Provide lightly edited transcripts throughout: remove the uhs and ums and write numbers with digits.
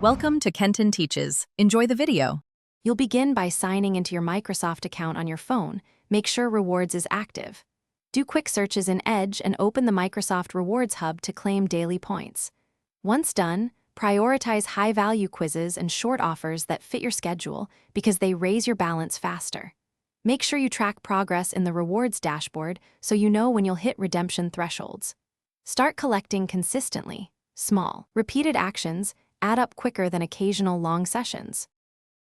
Welcome to Kenton Teaches. Enjoy the video. You'll begin by signing into your Microsoft account on your phone. Make sure Rewards is active. Do quick searches in Edge and open the Microsoft Rewards Hub to claim daily points. Once done, prioritize high-value quizzes and short offers that fit your schedule because they raise your balance faster. Make sure you track progress in the Rewards dashboard so you know when you'll hit redemption thresholds. Start collecting consistently. Small, repeated actions add up quicker than occasional long sessions.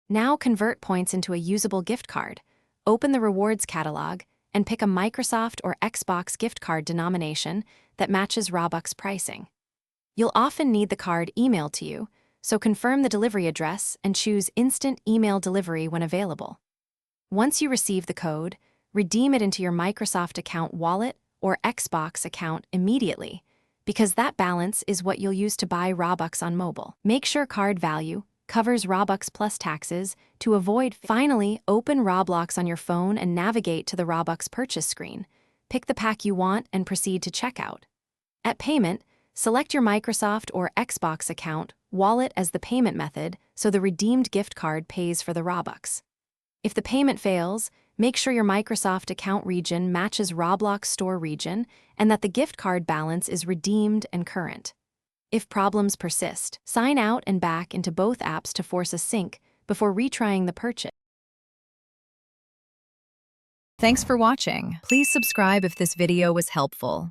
Now convert points into a usable gift card. Open the Rewards catalog and pick a Microsoft or Xbox gift card denomination that matches Robux pricing. You'll often need the card emailed to you, so confirm the delivery address and choose Instant Email Delivery when available. Once you receive the code, redeem it into your Microsoft account wallet or Xbox account immediately, because that balance is what you'll use to buy Robux on mobile. Make sure card value covers Robux plus taxes to avoid. Finally, open Roblox on your phone and navigate to the Robux purchase screen. Pick the pack you want and proceed to checkout. At payment, select your Microsoft or Xbox account wallet as the payment method so the redeemed gift card pays for the Robux. If the payment fails, make sure your Microsoft account region matches Roblox store region and that the gift card balance is redeemed and current. If problems persist, sign out and back into both apps to force a sync before retrying the purchase. Thanks for watching. Please subscribe if this video was helpful.